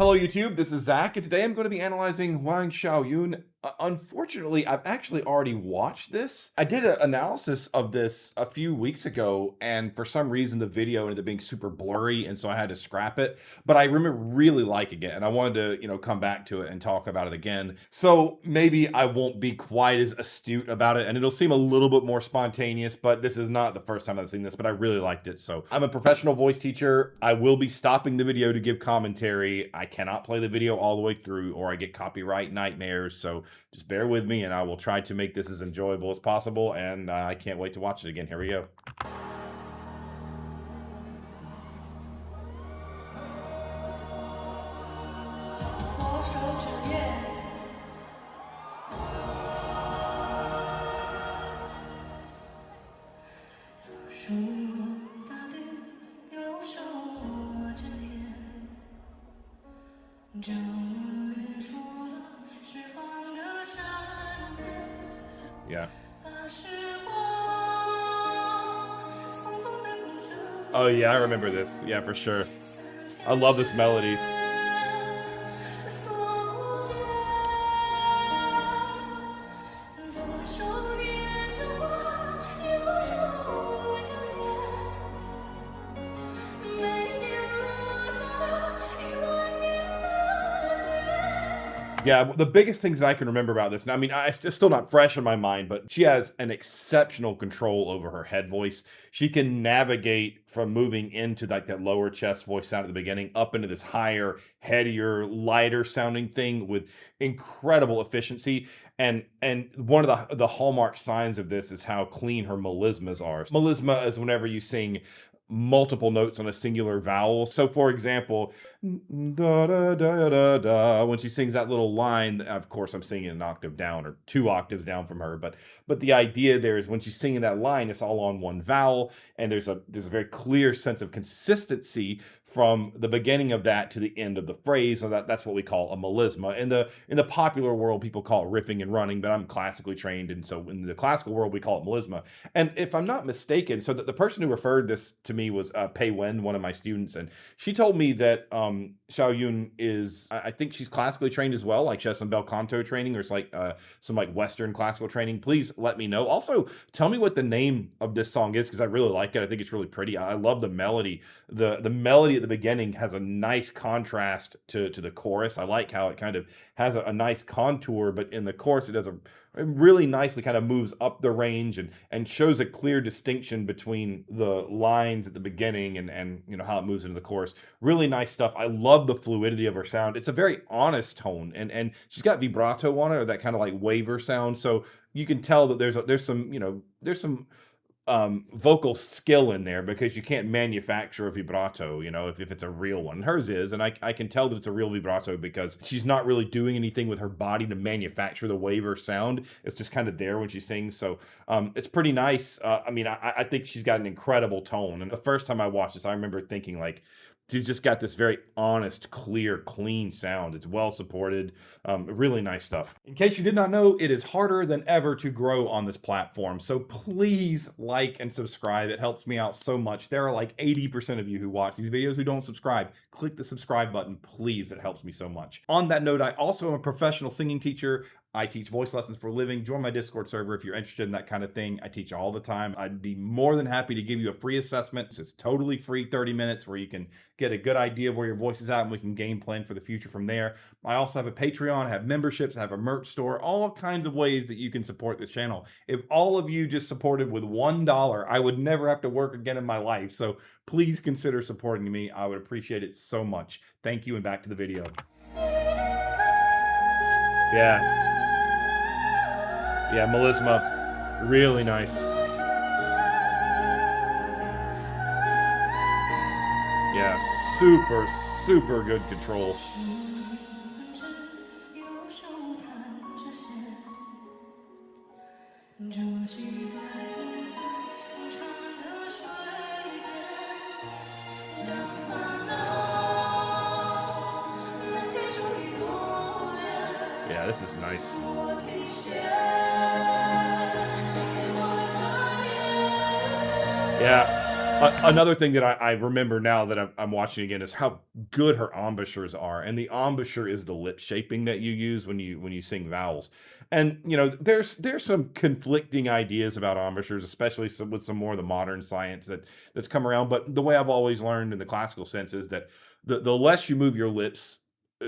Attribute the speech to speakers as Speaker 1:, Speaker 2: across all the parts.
Speaker 1: Hello YouTube, this is Zach, and today I'm going to be analyzing Huang Xiaoyun. Unfortunately, I've actually already watched this. I did an analysis of this a few weeks ago, and for some reason the video ended up being super blurry, and so I had to scrap it. But I remember really liking it, and I wanted to, come back to it and talk about it again. So maybe I won't be quite as astute about it, and it'll seem a little bit more spontaneous, but this is not the first time I've seen this, but I really liked it. So I'm a professional voice teacher. I will be stopping the video to give commentary. I cannot play the video all the way through or I get copyright nightmares, so just bear with me and I will try to make this as enjoyable as possible, and I can't wait to watch it again. Here we go. Yeah. Oh yeah, I remember this. Yeah, for sure. I love this melody. Yeah, the biggest things that I can remember about this, and I mean, it's still not fresh in my mind, but she has an exceptional control over her head voice. She can navigate from moving into like that lower chest voice sound at the beginning up into this higher, headier, lighter sounding thing with incredible efficiency. And one of the hallmark signs of this is how clean her melismas are. Melisma is whenever you sing multiple notes on a singular vowel. So for example, da da da da da, when she sings that little line, of course I'm singing an octave down or 2 octaves down from her, but the idea there is when she's singing that line, it's all on one vowel, and there's a very clear sense of consistency from the beginning of that to the end of the phrase. So that's what we call a melisma. In the popular world, people call it riffing and running, but I'm classically trained, and so in the classical world, we call it melisma. And if I'm not mistaken, so the person who referred this to me was Pei Wen, one of my students, and she told me that Xiaoyun is, I think she's classically trained as well, like she has some bel canto training or it's like some like Western classical training. Please let me know. Also, tell me what the name of this song is because I really like it. I think it's really pretty. I love the melody. The melody at the beginning has a nice contrast to the chorus. I like how it kind of has a nice contour, but in the chorus it does it really nicely kind of moves up the range and shows a clear distinction between the lines at the beginning and how it moves into the chorus. Really nice stuff. I love the fluidity of her sound. It's a very honest tone, and she's got vibrato on it, or that kind of like waver sound, so you can tell that there's some vocal skill in there because you can't manufacture a vibrato, if it's a real one. Hers is, and I can tell that it's a real vibrato because she's not really doing anything with her body to manufacture the waver sound. It's just kind of there when she sings. So it's pretty nice. I mean, I think she's got an incredible tone. And the first time I watched this, I remember thinking like, she's just got this very honest, clear, clean sound. It's well supported. Really nice stuff. In case you did not know, it is harder than ever to grow on this platform. So please like and subscribe. It helps me out so much. There are like 80% of you who watch these videos who don't subscribe. Click the subscribe button, please. It helps me so much. On that note, I also am a professional singing teacher. I teach voice lessons for a living. Join my Discord server if you're interested in that kind of thing. I teach all the time. I'd be more than happy to give you a free assessment. It's totally free, 30 minutes where you can get a good idea of where your voice is at and we can game plan for the future from there. I also have a Patreon, I have memberships, I have a merch store, all kinds of ways that you can support this channel. If all of you just supported with $1, I would never have to work again in my life. So please consider supporting me. I would appreciate it so much. Thank you, and back to the video. Yeah, melisma, really nice. Yeah, super good control. Yeah, this is nice. Yeah. Another thing that I remember now that I'm watching again is how good her embouchures are, and the embouchure is the lip shaping that you use when you sing vowels. And there's some conflicting ideas about embouchures, especially with some more of the modern science that's come around. But the way I've always learned in the classical sense is that the less you move your lips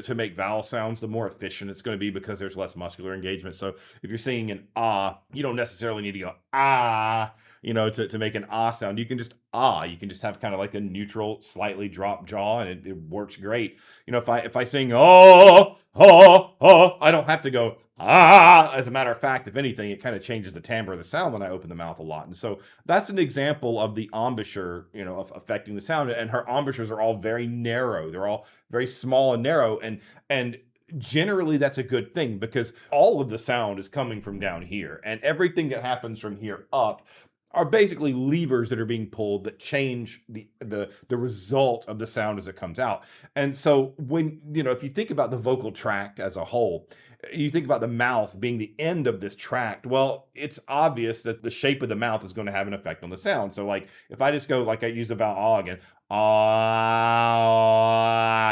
Speaker 1: to make vowel sounds, the more efficient it's going to be because there's less muscular engagement. So if you're singing an ah, you don't necessarily need to go ah, to make an ah sound. You can just ah, you can just have kind of like a neutral, slightly dropped jaw, and it works great. If I sing oh oh oh, I don't have to go ah. As a matter of fact, if anything, it kind of changes the timbre of the sound when I open the mouth a lot. And so that's an example of the embouchure, of affecting the sound. And her embouchures are all very narrow. They're all very small and narrow, and generally that's a good thing because all of the sound is coming from down here, and everything that happens from here up are basically levers that are being pulled that change the result of the sound as it comes out. And so when if you think about the vocal tract as a whole, you think about the mouth being the end of this tract. Well, it's obvious that the shape of the mouth is going to have an effect on the sound. So like if I just go like I use the vowel ah again, ah,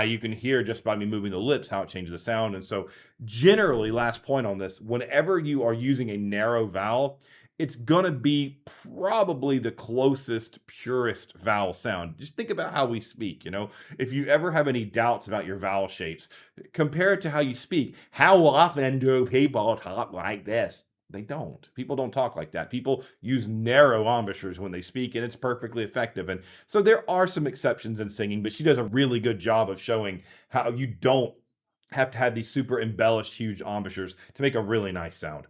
Speaker 1: you can hear just by me moving the lips how it changes the sound. And so generally, last point on this, whenever you are using a narrow vowel, it's gonna be probably the closest, purest vowel sound. Just think about how we speak, If you ever have any doubts about your vowel shapes, compare it to how you speak. How often do people talk like this? They don't. People don't talk like that. People use narrow embouchures when they speak, and it's perfectly effective. And so there are some exceptions in singing, but she does a really good job of showing how you don't have to have these super embellished, huge embouchures to make a really nice sound.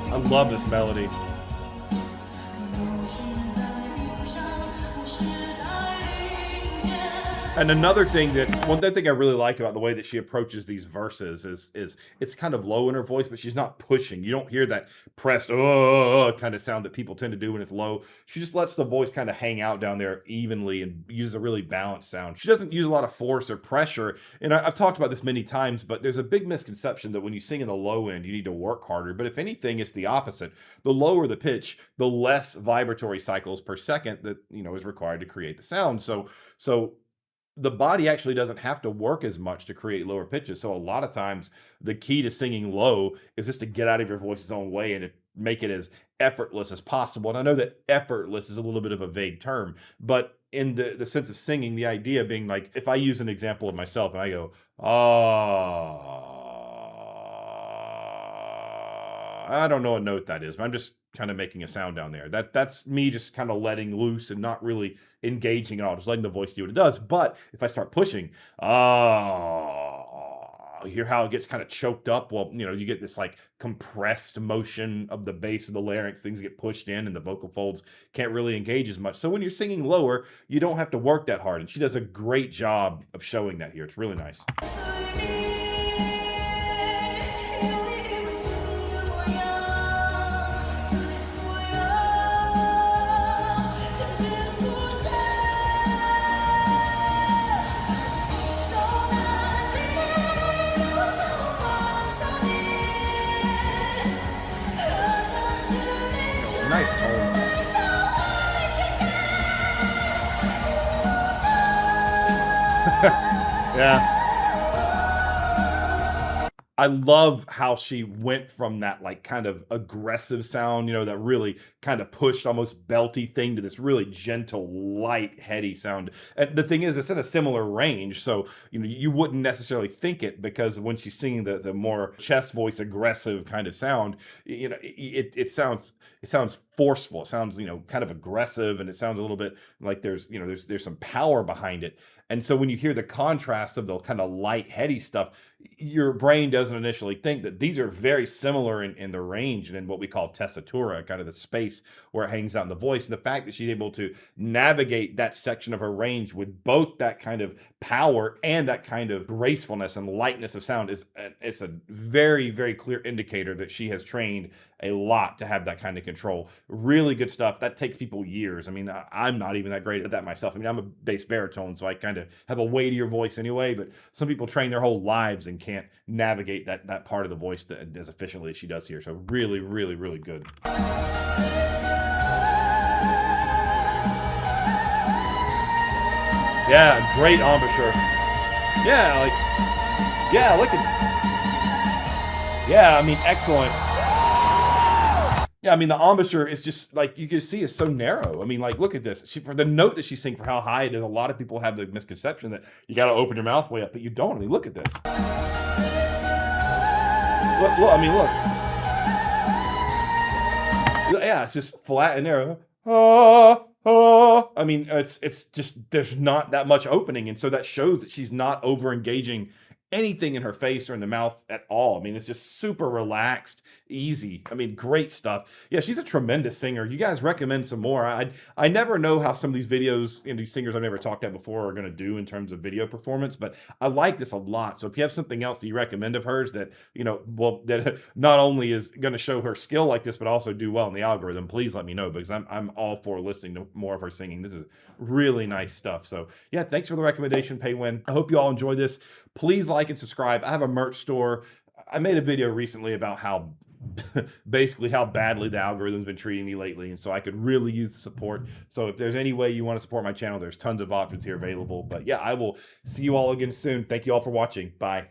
Speaker 1: I love this melody. And one thing I really like about the way that she approaches these verses is it's kind of low in her voice, but she's not pushing. You don't hear that pressed kind of sound that people tend to do when it's low. She just lets the voice kind of hang out down there evenly and uses a really balanced sound. She doesn't use a lot of force or pressure. And I've talked about this many times, but there's a big misconception that when you sing in the low end, you need to work harder. But if anything, it's the opposite. The lower the pitch, the less vibratory cycles per second that is required to create the sound. So the body actually doesn't have to work as much to create lower pitches. So a lot of times the key to singing low is just to get out of your voice's own way and to make it as effortless as possible. And I know that effortless is a little bit of a vague term, but in the sense of singing, the idea being like, if I use an example of myself and I go, I don't know what note that is, but I'm just kind of making a sound down there. That's me just kind of letting loose and not really engaging at all, just letting the voice do what it does. But if I start pushing, you hear how it gets kind of choked up. Well, you get this like compressed motion of the base of the larynx. Things get pushed in, and the vocal folds can't really engage as much. So when you're singing lower, you don't have to work that hard, and she does a great job of showing that here. It's really nice. Nice tone. Yeah. I love how she went from that like kind of aggressive sound, that really kind of pushed almost belty thing to this really gentle, light, heady sound. And the thing is, it's in a similar range, so you wouldn't necessarily think it because when she's singing the more chest voice aggressive kind of sound, it sounds forceful. It sounds kind of aggressive, and it sounds a little bit like there's some power behind it. And so when you hear the contrast of the kind of light, heady stuff, your brain doesn't initially think that these are very similar in the range and in what we call tessitura, kind of the space where it hangs out in the voice. And the fact that she's able to navigate that section of her range with both that kind of power and that kind of gracefulness and lightness of sound is it's a very, very clear indicator that she has trained a lot to have that kind of control. Really good stuff. That takes people years. I mean, I'm not even that great at that myself. I mean, I'm a bass baritone, so I kind of have a weightier voice anyway, but some people train their whole lives and can't navigate that part of the voice as efficiently as she does here. So really, really, really good. Yeah, great embouchure. Yeah, yeah, look at, yeah, I mean, excellent. Yeah, I mean, the embouchure is just like you can see is so narrow. I mean, like, look at this. For the note that she's singing, for how high it is, a lot of people have the misconception that you got to open your mouth way up, but you don't. I mean, look at this. Look, I mean, look. Yeah, it's just flat and narrow. I mean, it's just there's not that much opening, and so that shows that she's not over engaging anything in her face or in the mouth at all. I mean, it's just super relaxed, easy. I mean, great stuff. Yeah, she's a tremendous singer. You guys recommend some more. I never know how some of these videos and these singers I've never talked about before are going to do in terms of video performance, but I like this a lot. So if you have something else that you recommend of hers that, you know, well, that not only is going to show her skill like this, but also do well in the algorithm, please let me know, because I'm all for listening to more of her singing. This is really nice stuff. So yeah, thanks for the recommendation, Paywin. I hope you all enjoy this. Please like and subscribe. I have a merch store. I made a video recently about how basically how badly the algorithm's been treating me lately, and so I could really use the support. So if there's any way you want to support my channel, there's tons of options here available. But yeah, I will see you all again soon. Thank you all for watching. Bye.